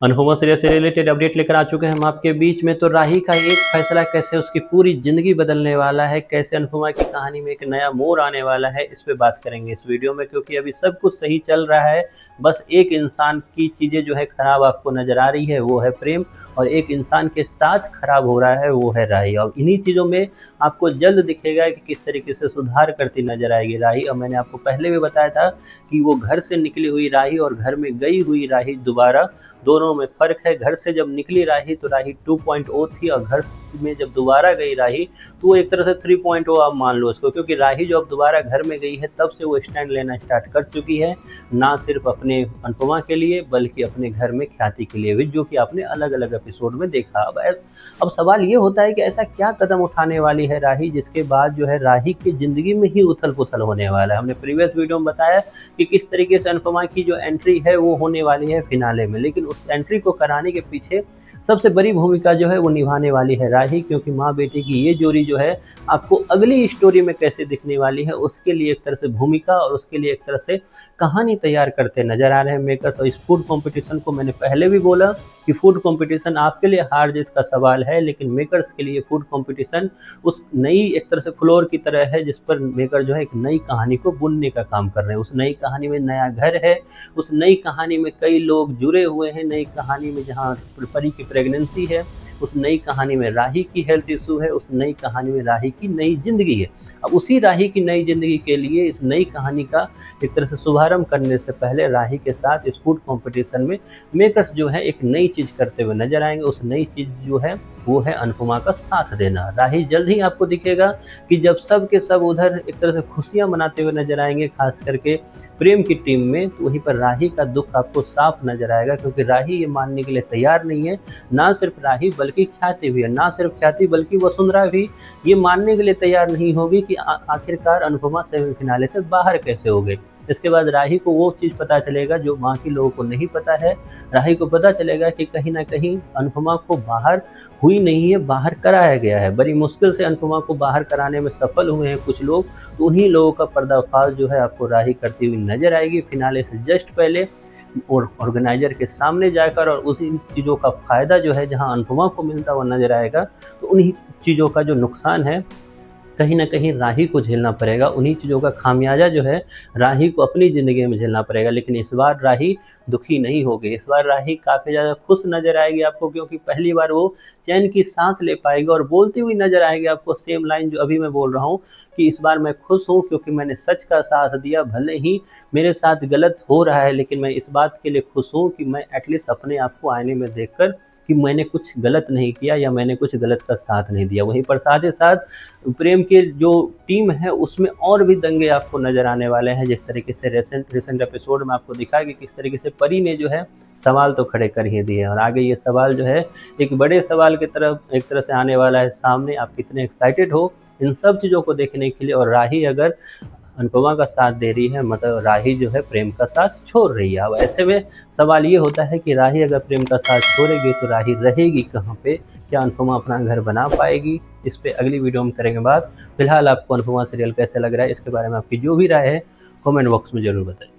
Anupama serial से related update लेकर आ चुके हैं हम आपके बीच में। तो राही का एक फैसला कैसे उसकी पूरी ज़िंदगी बदलने वाला है, कैसे अनुपमा की कहानी में एक नया मोड़ आने वाला है, इस पे बात करेंगे इस वीडियो में। क्योंकि अभी सब कुछ सही चल रहा है, बस एक इंसान की चीज़ें जो है खराब आपको नज़र आ रही है, वो है प्रेम। और एक इंसान के साथ खराब हो रहा है, वो है राही। और इन्हीं चीज़ों में आपको जल्द दिखेगा कि किस तरीके से सुधार करती नज़र आएगी राही। और मैंने आपको पहले भी बताया था कि वो घर से निकली हुई राही और घर में गई हुई राही दोबारा, दोनों में फ़र्क है। घर से जब निकली राही तो राही 2.0 थी, और घर में जब दोबारा गई राही तो वो एक तरह से 3.0 आप मान लो उसको। क्योंकि राही जो अब दोबारा घर में गई है, तब से वो स्टैंड लेना स्टार्ट कर चुकी है, ना सिर्फ अपने अनुपमा के लिए बल्कि अपने घर में ख्याति के लिए भी, जो कि आपने अलग अलग एपिसोड में देखा। अब सवाल ये होता है कि ऐसा क्या कदम उठाने वाली है राही, जिसके बाद जो है राही की ज़िंदगी में ही उथल पुथल होने वाला है। हमने प्रीवियस वीडियो में बताया कि किस तरीके से अनुपमा की जो एंट्री है वो होने वाली है फिनाले में, लेकिन उस एंट्री को कराने के पीछे सबसे बड़ी भूमिका जो है वो निभाने वाली है राही। क्योंकि माँ बेटी की ये जोड़ी जो है आपको अगली स्टोरी में कैसे दिखने वाली है, उसके लिए एक तरह से भूमिका और उसके लिए एक तरह से कहानी तैयार करते नजर आ रहे हैं मेकर्स। और इस फूड कंपटीशन को मैंने पहले भी बोला कि फूड कंपटीशन आपके लिए हार जीत का सवाल है, लेकिन मेकर्स के लिए फूड कंपटीशन उस नई एक तरह से फ्लोर की तरह है, जिस पर मेकर जो है एक नई कहानी को बुनने का काम कर रहे हैं। उस नई कहानी में नया घर है, उस नई कहानी में कई लोग जुड़े हुए हैं, नई कहानी में जहाँ परी की प्रेगनेंसी है, उस नई कहानी में राही की हेल्थ इशू है, उस नई कहानी में राही की नई ज़िंदगी है। अब उसी राही की नई ज़िंदगी के लिए इस नई कहानी का एक तरह से शुभारंभ करने से पहले राही के साथ इस फूड कंपटीशन में मेकर्स जो है एक नई चीज़ करते हुए नजर आएंगे। उस नई चीज़ जो है वो है अनुपमा का साथ देना। राही जल्द ही आपको दिखेगा कि जब सब के सब उधर एक तरह से खुशियाँ मनाते हुए नजर आएंगे, खास करके प्रेम की टीम में, तो वहीं पर राही का दुख आपको साफ नजर आएगा। क्योंकि राही ये मानने के लिए तैयार नहीं है, ना सिर्फ राही बल्कि ख्याति भी है, ना सिर्फ ख्याति बल्कि वसुंधरा भी ये मानने के लिए तैयार नहीं होगी कि आखिरकार अनुपमा सेमीफिनाले से बाहर कैसे हो गई। इसके बाद राही को वो चीज़ पता चलेगा जो बाकी लोगों को नहीं पता है। राही को पता चलेगा कि कहीं ना कहीं अनुपमा को बाहर हुई नहीं है, बाहर कराया गया है। बड़ी मुश्किल से अनुपमा को बाहर कराने में सफल हुए हैं कुछ लोग, तो उन्हीं लोगों का पर्दाफाश जो है आपको राही करती हुई नजर आएगी फिनाले से जस्ट पहले, और ऑर्गेनाइजर के सामने जाकर। और उसी चीज़ों का फ़ायदा जो है जहां अनुपमा को मिलता हुआ नजर आएगा, तो उन्हीं चीज़ों का जो नुकसान है कहीं न कहीं राही को झेलना पड़ेगा। उन्हीं चीज़ों का खामियाजा जो है राही को अपनी ज़िंदगी में झेलना पड़ेगा। लेकिन इस बार राही दुखी नहीं होगी, इस बार राही काफ़ी ज़्यादा खुश नज़र आएगी आपको। क्योंकि पहली बार वो चैन की साँस ले पाएगी और बोलती हुई नज़र आएगी आपको सेम लाइन जो अभी मैं बोल रहा हूँ, कि इस बार मैं खुश हूँ क्योंकि मैंने सच का साथ दिया। भले ही मेरे साथ गलत हो रहा है, लेकिन मैं इस बात के लिए खुश हूँ कि मैं एटलीस्ट अपने आप को आईने में देखकर कि मैंने कुछ गलत नहीं किया या मैंने कुछ गलत का साथ नहीं दिया। वहीं पर साथ ही साथ प्रेम की जो टीम है उसमें और भी दंगे आपको नज़र आने वाले हैं। जिस तरीके से रिसेंट एपिसोड में आपको दिखा कि किस तरीके से परी ने जो है सवाल तो खड़े कर ही दिए, और आगे ये सवाल जो है एक बड़े सवाल की तरफ एक तरह से आने वाला है सामने। आप कितने एक्साइटेड हो इन सब चीज़ों को देखने के लिए। और राही अगर अनुपमा का साथ दे रही है, मतलब राही जो है प्रेम का साथ छोड़ रही है। अब ऐसे में सवाल ये होता है कि राही अगर प्रेम का साथ छोड़ेगी तो राही रहेगी कहाँ पे? क्या अनुपमा अपना घर बना पाएगी? इस पे अगली वीडियो में करेंगे बात। फिलहाल आपको अनुपमा सीरियल कैसे लग रहा है, इसके बारे में आपकी जो भी राय है कमेंट बॉक्स में ज़रूर बताइए।